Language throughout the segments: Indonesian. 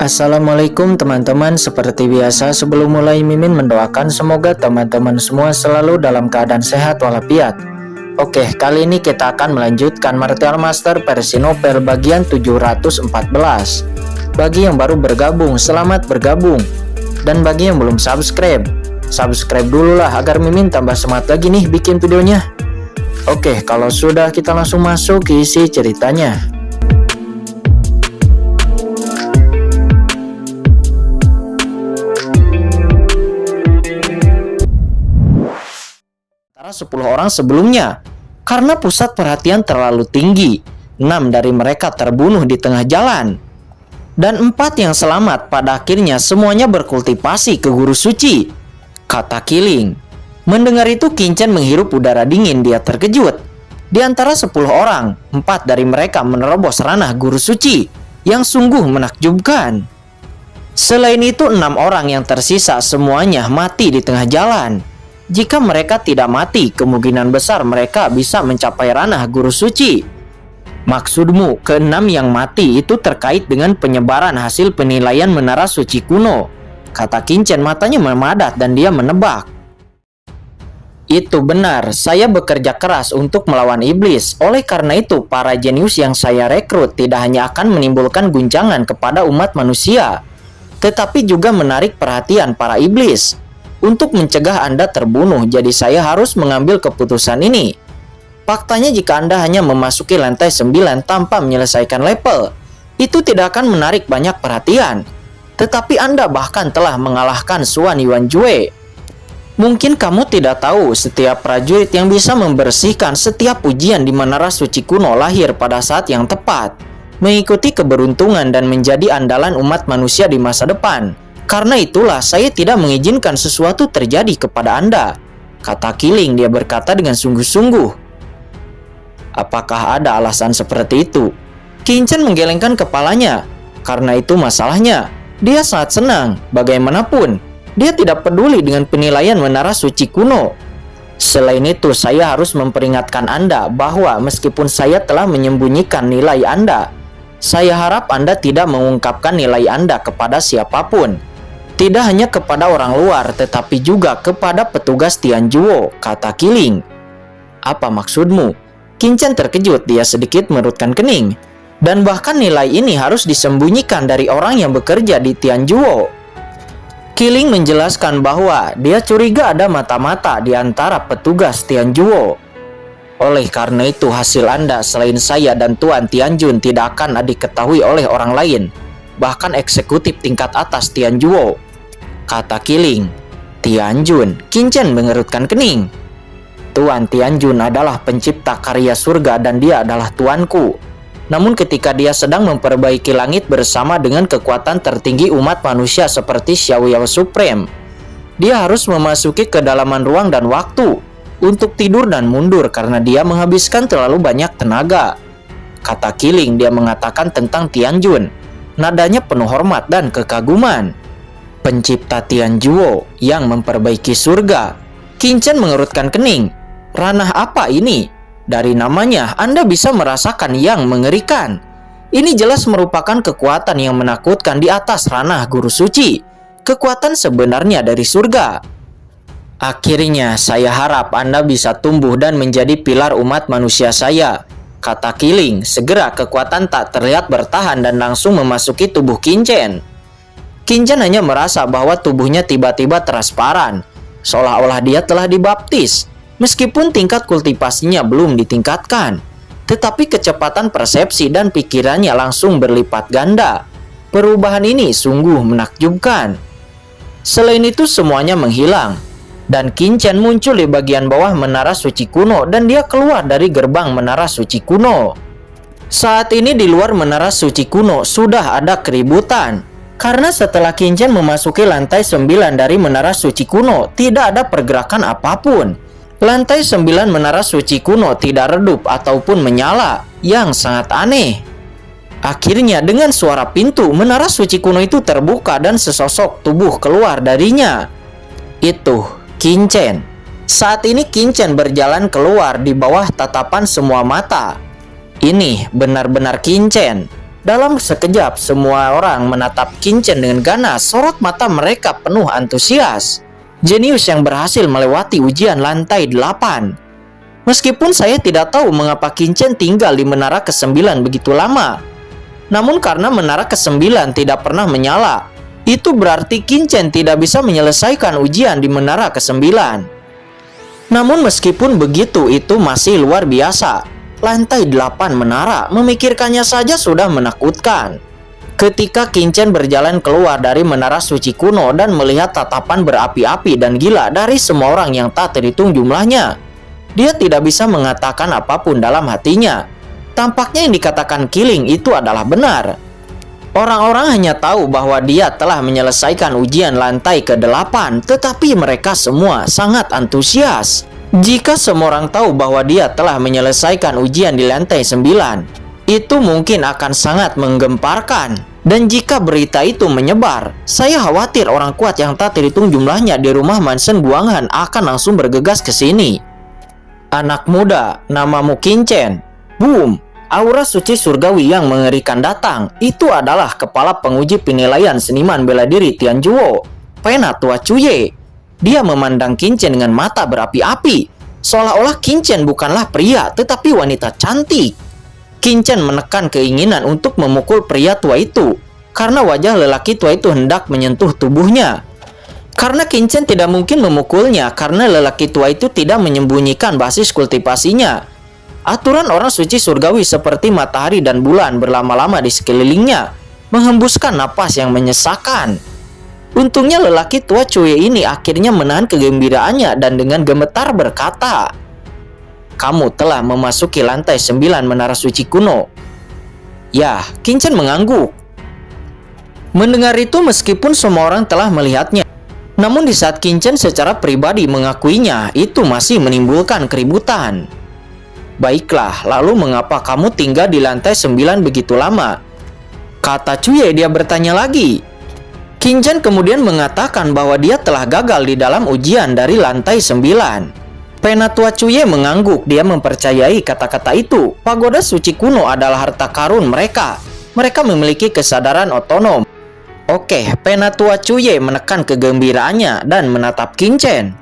Assalamualaikum teman-teman, seperti biasa sebelum mulai Mimin mendoakan semoga teman-teman semua selalu dalam keadaan sehat walafiat. Oke, kali ini kita akan melanjutkan Martial Master versi novel bagian 714. Bagi yang baru bergabung, selamat bergabung. Dan bagi yang belum subscribe dulu lah agar Mimin tambah semangat lagi nih bikin videonya. Oke, kalau sudah kita langsung masuk ke isi ceritanya. Antara 10 orang sebelumnya, karena pusat perhatian terlalu tinggi, 6 dari mereka terbunuh di tengah jalan. Dan 4 yang selamat pada akhirnya semuanya berkultivasi ke guru suci, kata Kiling. Mendengar itu Kincen menghirup udara dingin, dia terkejut. Di antara 10 orang, 4 dari mereka menerobos ranah guru suci, yang sungguh menakjubkan. Selain itu 6 orang yang tersisa semuanya mati di tengah jalan. Jika mereka tidak mati, kemungkinan besar mereka bisa mencapai ranah guru suci. Maksudmu, ke-6 yang mati itu terkait dengan penyebaran hasil penilaian menara suci kuno, kata Kincen, matanya memadat dan dia menebak. Itu benar, saya bekerja keras untuk melawan iblis. Oleh karena itu, para jenius yang saya rekrut tidak hanya akan menimbulkan guncangan kepada umat manusia, tetapi juga menarik perhatian para iblis. Untuk mencegah Anda terbunuh, jadi saya harus mengambil keputusan ini. Faktanya jika Anda hanya memasuki lantai 9 tanpa menyelesaikan level, itu tidak akan menarik banyak perhatian. Tetapi Anda bahkan telah mengalahkan Xuan Yuanjue. Mungkin kamu tidak tahu, setiap prajurit yang bisa membersihkan setiap ujian di menara suci kuno lahir pada saat yang tepat, mengikuti keberuntungan dan menjadi andalan umat manusia di masa depan. Karena itulah saya tidak mengizinkan sesuatu terjadi kepada Anda, kata Kiling, dia berkata dengan sungguh-sungguh. Apakah ada alasan seperti itu? Kincen menggelengkan kepalanya. Karena itu masalahnya, dia sangat senang. Bagaimanapun, dia tidak peduli dengan penilaian menara suci kuno. Selain itu, saya harus memperingatkan Anda bahwa meskipun saya telah menyembunyikan nilai Anda, saya harap Anda tidak mengungkapkan nilai Anda kepada siapapun. Tidak hanya kepada orang luar, tetapi juga kepada petugas Tianjuo, kata Kiling. Apa maksudmu? Kincen terkejut, dia sedikit mengerutkan kening. Dan bahkan nilai ini harus disembunyikan dari orang yang bekerja di Tianjuo. Kiling menjelaskan bahwa dia curiga ada mata-mata di antara petugas Tianjuo. Oleh karena itu, hasil Anda selain saya dan Tuan Tianjun tidak akan diketahui oleh orang lain, bahkan eksekutif tingkat atas Tianjuo, kata Kiling. Tianjun, Kincen mengerutkan kening. Tuan Tianjun adalah pencipta karya surga dan dia adalah tuanku. Namun ketika dia sedang memperbaiki langit bersama dengan kekuatan tertinggi umat manusia seperti Xiaoyao Supreme, dia harus memasuki kedalaman ruang dan waktu untuk tidur dan mundur karena dia menghabiskan terlalu banyak tenaga, kata Kiling. Dia mengatakan tentang Tianjun, nadanya penuh hormat dan kekaguman. Pencipta Tianjuo yang memperbaiki surga. Kincen mengerutkan kening. Ranah apa ini? Dari namanya, Anda bisa merasakan yang mengerikan. Ini jelas merupakan kekuatan yang menakutkan di atas ranah guru suci. Kekuatan sebenarnya dari surga. Akhirnya, saya harap Anda bisa tumbuh dan menjadi pilar umat manusia saya, kata Kiling. Segera kekuatan tak terlihat bertahan dan langsung memasuki tubuh Kincen. Kincen hanya merasa bahwa tubuhnya tiba-tiba transparan, seolah-olah dia telah dibaptis. Meskipun tingkat kultivasinya belum ditingkatkan, tetapi kecepatan persepsi dan pikirannya langsung berlipat ganda. Perubahan ini sungguh menakjubkan. Selain itu semuanya menghilang, dan Kincen muncul di bagian bawah menara suci kuno dan dia keluar dari gerbang menara suci kuno. Saat ini di luar menara suci kuno sudah ada keributan. Karena setelah Kincen memasuki lantai 9 dari menara suci kuno, tidak ada pergerakan apapun. Lantai 9 menara suci kuno tidak redup ataupun menyala, yang sangat aneh. Akhirnya dengan suara pintu menara suci kuno itu terbuka dan sesosok tubuh keluar darinya. Itu Kincen. Saat ini Kincen berjalan keluar di bawah tatapan semua mata. Ini benar-benar Kincen. Dalam sekejap, semua orang menatap Qin Chen dengan ganas, sorot mata mereka penuh antusias. Jenius yang berhasil melewati ujian lantai 8. Meskipun saya tidak tahu mengapa Qin Chen tinggal di menara ke-9 begitu lama. Namun karena menara ke-9 tidak pernah menyala, itu berarti Qin Chen tidak bisa menyelesaikan ujian di menara ke-9. Namun meskipun begitu, itu masih luar biasa. Lantai 8 menara, memikirkannya saja sudah menakutkan. Ketika Qin Chen berjalan keluar dari menara suci kuno dan melihat tatapan berapi-api dan gila dari semua orang yang tak terhitung jumlahnya, dia tidak bisa mengatakan apapun dalam hatinya. Tampaknya yang dikatakan Killing itu adalah benar. Orang-orang hanya tahu bahwa dia telah menyelesaikan ujian lantai ke-8, tetapi mereka semua sangat antusias. Jika semua orang tahu bahwa dia telah menyelesaikan ujian di lantai 9, itu mungkin akan sangat menggemparkan. Dan jika berita itu menyebar, saya khawatir orang kuat yang tak terhitung jumlahnya di rumah Mansion Guanghan akan langsung bergegas ke sini. Anak muda, namamu Qin Chen. Boom! Aura suci surgawi yang mengerikan datang. Itu adalah kepala penguji penilaian seniman bela diri Tianjuo, Penatua Cuye. Dia memandang Qin Chen dengan mata berapi-api, seolah-olah Qin Chen bukanlah pria tetapi wanita cantik. Qin Chen menekan keinginan untuk memukul pria tua itu, karena wajah lelaki tua itu hendak menyentuh tubuhnya. Karena Qin Chen tidak mungkin memukulnya, karena lelaki tua itu tidak menyembunyikan basis kultivasinya. Aturan orang suci surgawi seperti matahari dan bulan berlama-lama di sekelilingnya, menghembuskan napas yang menyesakan. Untungnya lelaki tua Cuye ini akhirnya menahan kegembiraannya dan dengan gemetar berkata, "Kamu telah memasuki lantai 9 menara suci kuno." Ya, Qin Chen mengangguk. Mendengar itu meskipun semua orang telah melihatnya, namun di saat Qin Chen secara pribadi mengakuinya, itu masih menimbulkan keributan. "Baiklah, lalu mengapa kamu tinggal di lantai 9 begitu lama?" kata Cuye. Dia bertanya lagi. Qin Chen kemudian mengatakan bahwa dia telah gagal di dalam ujian dari lantai 9. Penatua Cuye mengangguk. Dia mempercayai kata-kata itu. Pagoda suci kuno adalah harta karun mereka. Mereka memiliki kesadaran otonom. Oke, Penatua Cuye menekan kegembiraannya dan menatap Qin Chen,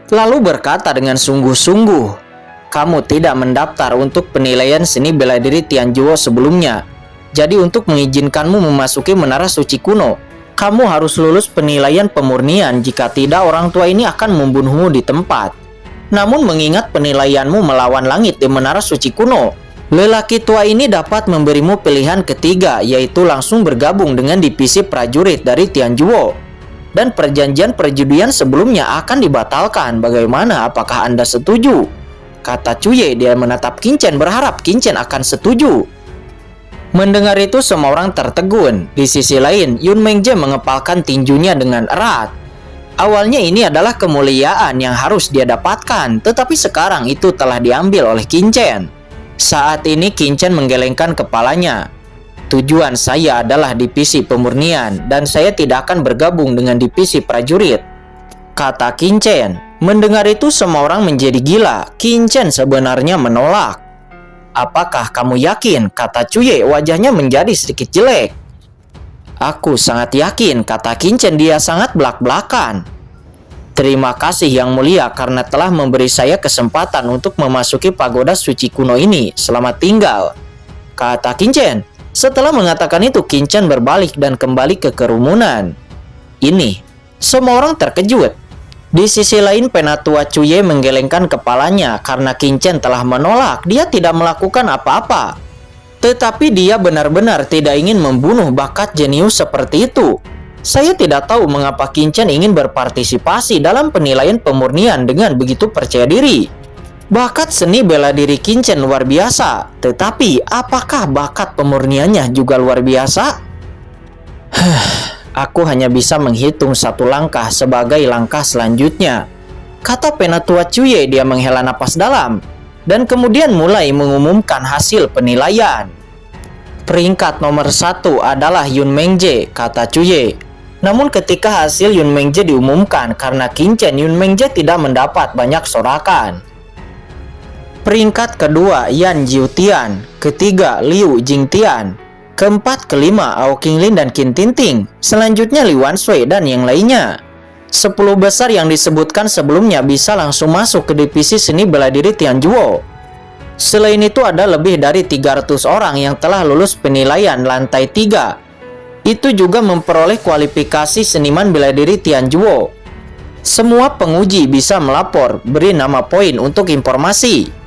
lalu berkata dengan sungguh-sungguh, "Kamu tidak mendaftar untuk penilaian seni bela diri Tianjuo sebelumnya. Jadi untuk mengizinkanmu memasuki menara suci kuno, kamu harus lulus penilaian pemurnian. Jika tidak, orang tua ini akan membunuhmu di tempat. Namun mengingat penilaianmu melawan langit di menara suci kuno, lelaki tua ini dapat memberimu pilihan ketiga, yaitu langsung bergabung dengan divisi prajurit dari Tianjuo. Dan perjanjian perjudian sebelumnya akan dibatalkan. Bagaimana? Apakah Anda setuju?" kata Cuye. Dia menatap Qin Chen berharap Qin Chen akan setuju. Mendengar itu semua orang tertegun. Di sisi lain, Yun Mengje mengepalkan tinjunya dengan erat. Awalnya ini adalah kemuliaan yang harus dia dapatkan, tetapi sekarang itu telah diambil oleh Qin Chen. Saat ini Qin Chen menggelengkan kepalanya. "Tujuan saya adalah divisi pemurnian dan saya tidak akan bergabung dengan divisi prajurit," kata Qin Chen. Mendengar itu semua orang menjadi gila. Qin Chen sebenarnya menolak. "Apakah kamu yakin?" kata Cuye. Wajahnya menjadi sedikit jelek. "Aku sangat yakin," kata Qin Chen. Dia sangat belak-belakan. "Terima kasih yang mulia karena telah memberi saya kesempatan untuk memasuki pagoda suci kuno ini. Selamat tinggal," kata Qin Chen. Setelah mengatakan itu, Qin Chen berbalik dan kembali ke kerumunan. Ini, semua orang terkejut. Di sisi lain, Penatua Cuye menggelengkan kepalanya karena Qin Chen telah menolak. Dia tidak melakukan apa-apa. Tetapi dia benar-benar tidak ingin membunuh bakat jenius seperti itu. Saya tidak tahu mengapa Qin Chen ingin berpartisipasi dalam penilaian pemurnian dengan begitu percaya diri. Bakat seni bela diri Qin Chen luar biasa. Tetapi apakah bakat pemurniannya juga luar biasa? "Aku hanya bisa menghitung satu langkah sebagai langkah selanjutnya," kata Penatua Cuye. Dia menghela napas dalam dan kemudian mulai mengumumkan hasil penilaian. "Peringkat nomor 1 adalah Yun Mengje," kata Cuye. Namun ketika hasil Yun Mengje diumumkan, karena Qin Chen, Yun Mengje tidak mendapat banyak sorakan. Peringkat kedua Yan Jiutian, ketiga Liu Jingtian, Keempat, kelima, Ao Qinglin dan Qin Tinting. Selanjutnya Li Wanshui dan yang lainnya. 10 besar yang disebutkan sebelumnya bisa langsung masuk ke divisi seni bela diri Tianzhuo. Selain itu ada lebih dari 300 orang yang telah lulus penilaian lantai 3. Itu juga memperoleh kualifikasi seniman bela diri Tianzhuo. Semua penguji bisa melapor, beri nama poin untuk informasi.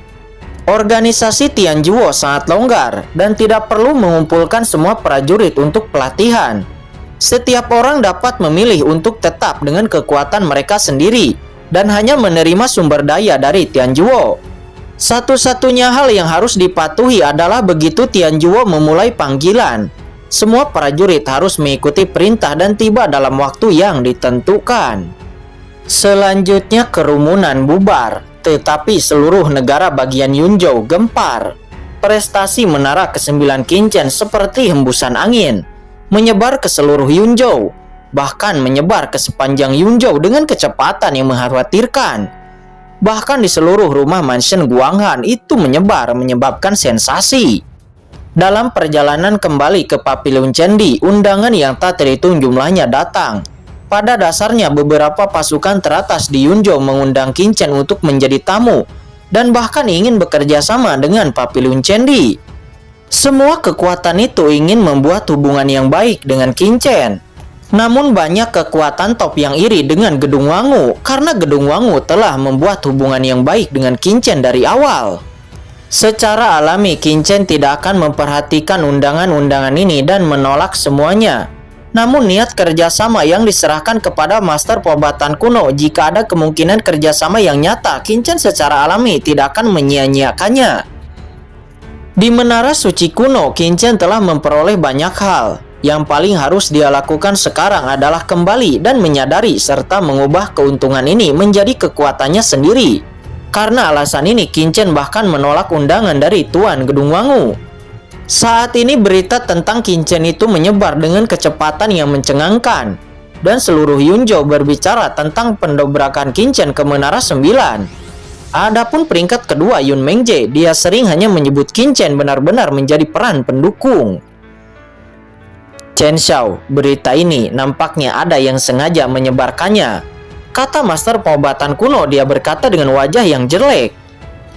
Organisasi Tianzhuo sangat longgar dan tidak perlu mengumpulkan semua prajurit untuk pelatihan. Setiap orang dapat memilih untuk tetap dengan kekuatan mereka sendiri dan hanya menerima sumber daya dari Tianzhuo. Satu-satunya hal yang harus dipatuhi adalah begitu Tianzhuo memulai panggilan, semua prajurit harus mengikuti perintah dan tiba dalam waktu yang ditentukan. Selanjutnya kerumunan bubar. Tetapi seluruh negara bagian Yunzhou gempar. Prestasi menara ke-9 Qin Chen seperti hembusan angin, menyebar ke seluruh Yunzhou, bahkan menyebar ke sepanjang Yunzhou dengan kecepatan yang mengkhawatirkan. Bahkan di seluruh rumah mansion Guanghan itu menyebabkan sensasi. Dalam perjalanan kembali ke Pavilion Candi, undangan yang tak terhitung jumlahnya datang. Pada dasarnya beberapa pasukan teratas di Yunzhou mengundang Qin Chen untuk menjadi tamu dan bahkan ingin bekerja sama dengan Pavilion Candi. Semua kekuatan itu ingin membuat hubungan yang baik dengan Qin Chen. Namun banyak kekuatan top yang iri dengan Gedung Wangu karena Gedung Wangu telah membuat hubungan yang baik dengan Qin Chen dari awal. Secara alami Qin Chen tidak akan memperhatikan undangan-undangan ini dan menolak semuanya. Namun niat kerjasama yang diserahkan kepada Master Pengobatan Kuno, jika ada kemungkinan kerjasama yang nyata, Qin Chen secara alami tidak akan menyia-nyiakannya. Di Menara Suci Kuno, Qin Chen telah memperoleh banyak hal. Yang paling harus dia lakukan sekarang adalah kembali dan menyadari serta mengubah keuntungan ini menjadi kekuatannya sendiri. Karena alasan ini, Qin Chen bahkan menolak undangan dari Tuan Gedung Wangu. Saat ini berita tentang Qin Chen itu menyebar dengan kecepatan yang mencengangkan, dan seluruh Yunzhou berbicara tentang pendobrakan Qin Chen ke Menara 9. Adapun peringkat kedua Yun Mengje, dia sering hanya menyebut Qin Chen benar-benar menjadi peran pendukung. Chen Xiao, berita ini nampaknya ada yang sengaja menyebarkannya, kata Master Pengobatan Kuno. Dia berkata dengan wajah yang jelek.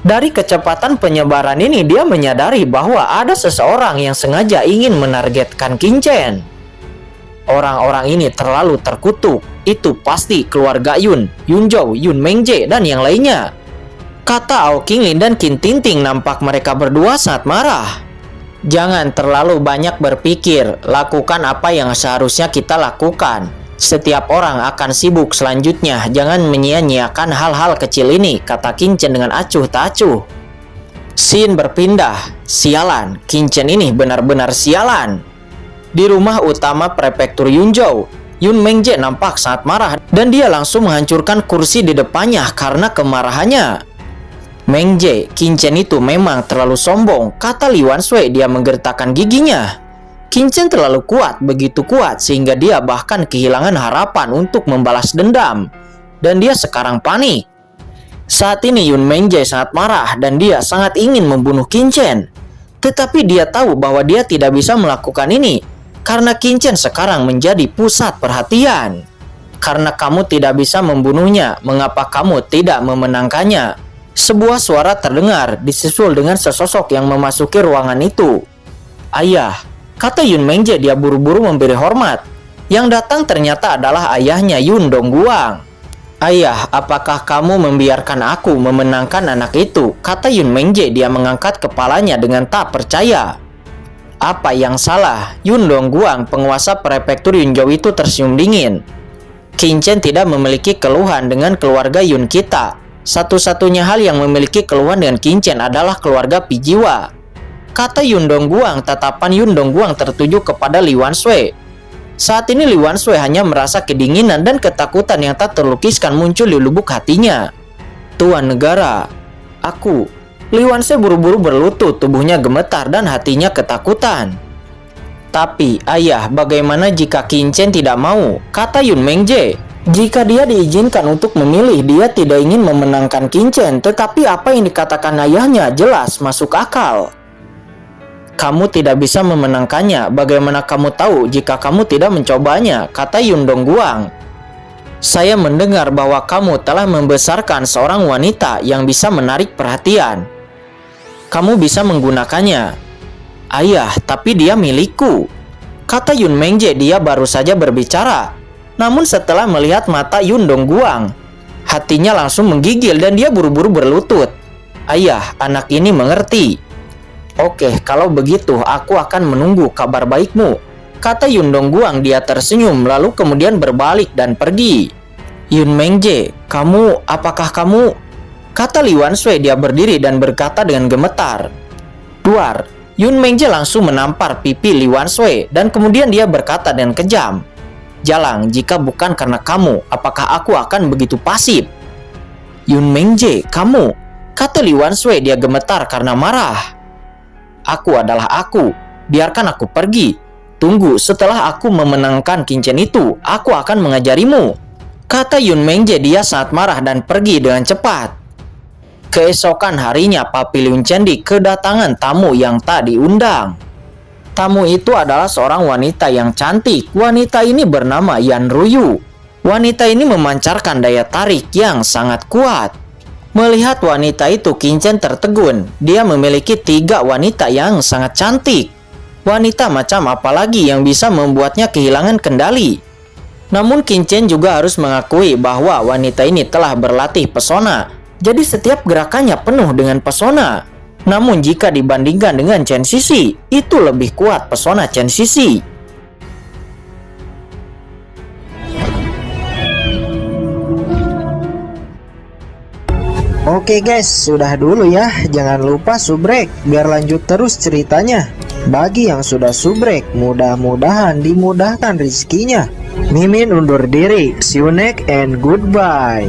Dari kecepatan penyebaran ini, dia menyadari bahwa ada seseorang yang sengaja ingin menargetkan Qin Chen. Orang-orang ini terlalu terkutuk. Itu pasti keluarga Yun, Yunzhou, Yun Mengje, dan yang lainnya, kata Ao Qinglin dan Qin Tinting. Nampak mereka berdua sangat marah. Jangan terlalu banyak berpikir, lakukan apa yang seharusnya kita lakukan. Setiap orang akan sibuk selanjutnya, jangan menyia-nyiakan hal-hal kecil ini, kata Qin Chen dengan acuh tak acuh. Scene berpindah. Sialan, Qin Chen ini benar-benar sialan. Di rumah utama prefektur Yunzhou, Yun Mengje nampak sangat marah dan dia langsung menghancurkan kursi di depannya karena kemarahannya. Mengje, Qin Chen itu memang terlalu sombong, kata Li Wanshui. Dia menggertakkan giginya. Qin Chen terlalu kuat, begitu kuat sehingga dia bahkan kehilangan harapan untuk membalas dendam. Dan dia sekarang panik. Saat ini Yun Mengje sangat marah dan dia sangat ingin membunuh Qin Chen. Tetapi dia tahu bahwa dia tidak bisa melakukan ini karena Qin Chen sekarang menjadi pusat perhatian. Karena kamu tidak bisa membunuhnya, mengapa kamu tidak memenangkannya? Sebuah suara terdengar disusul dengan sesosok yang memasuki ruangan itu. Ayah, kata Yun Mengje. Dia buru-buru memberi hormat. Yang datang ternyata adalah ayahnya Yun Dongguang. Ayah, apakah kamu membiarkan aku memenangkan anak itu? Kata Yun Mengje. Dia mengangkat kepalanya dengan tak percaya. Apa yang salah? Yun Dongguang, penguasa prefektur Yunzhou itu tersenyum dingin. Qin Chen tidak memiliki keluhan dengan keluarga Yun kita. Satu-satunya hal yang memiliki keluhan dengan Qin Chen adalah keluarga Pijiwa, kata Yun Dongguang. Tatapan Yun Dongguang tertuju kepada Li Wanshui. Saat ini Li Wanshui hanya merasa kedinginan dan ketakutan yang tak terlukiskan muncul di lubuk hatinya. Tuan negara, aku. Li Wanshui buru-buru berlutut, tubuhnya gemetar dan hatinya ketakutan. Tapi ayah, bagaimana jika Qin Chen tidak mau? Kata Yun Mengje. Jika dia diizinkan untuk memilih, dia tidak ingin memenangkan Qin Chen. Tetapi apa yang dikatakan ayahnya jelas masuk akal. Kamu tidak bisa memenangkannya. Bagaimana kamu tahu jika kamu tidak mencobanya? Kata Yun Dongguang. Saya mendengar bahwa kamu telah membesarkan seorang wanita yang bisa menarik perhatian. Kamu bisa menggunakannya. Ayah, tapi dia milikku. Kata Yun Mengje. Dia baru saja berbicara. Namun setelah melihat mata Yun Dongguang, hatinya langsung menggigil dan dia buru-buru berlutut. Ayah, anak ini mengerti. Oke, kalau begitu aku akan menunggu kabar baikmu. Kata Yun Dongguang. Dia tersenyum lalu kemudian berbalik dan pergi. Yun Mengje, apakah kamu? Kata Li Wanshui. Dia berdiri dan berkata dengan gemetar. Duar. Yun Mengje langsung menampar pipi Li Wanshui dan kemudian dia berkata dengan kejam. Jalang, jika bukan karena kamu, apakah aku akan begitu pasif? Yun Mengje, kamu? Kata Li Wanshui. Dia gemetar karena marah. Aku adalah aku. Biarkan aku pergi. Tunggu, setelah aku memenangkan kincen itu, aku akan mengajarimu. Kata Yun Mengje. Dia sangat marah dan pergi dengan cepat. Keesokan harinya, Papi Lun Chendi kedatangan tamu yang tak diundang. Tamu itu adalah seorang wanita yang cantik. Wanita ini bernama Yan Ruyu. Wanita ini memancarkan daya tarik yang sangat kuat. Melihat wanita itu, Qin tertegun. Dia memiliki 3 wanita yang sangat cantik. Wanita macam apa lagi yang bisa membuatnya kehilangan kendali? Namun Qin juga harus mengakui bahwa wanita ini telah berlatih pesona. Jadi setiap gerakannya penuh dengan pesona. Namun jika dibandingkan dengan Chen Sisi, itu lebih kuat pesona Chen Sisi. Oke guys, sudah dulu ya. Jangan lupa subrek biar lanjut terus ceritanya. Bagi yang sudah subrek, mudah-mudahan dimudahkan rezekinya. Mimin undur diri. See you next and goodbye.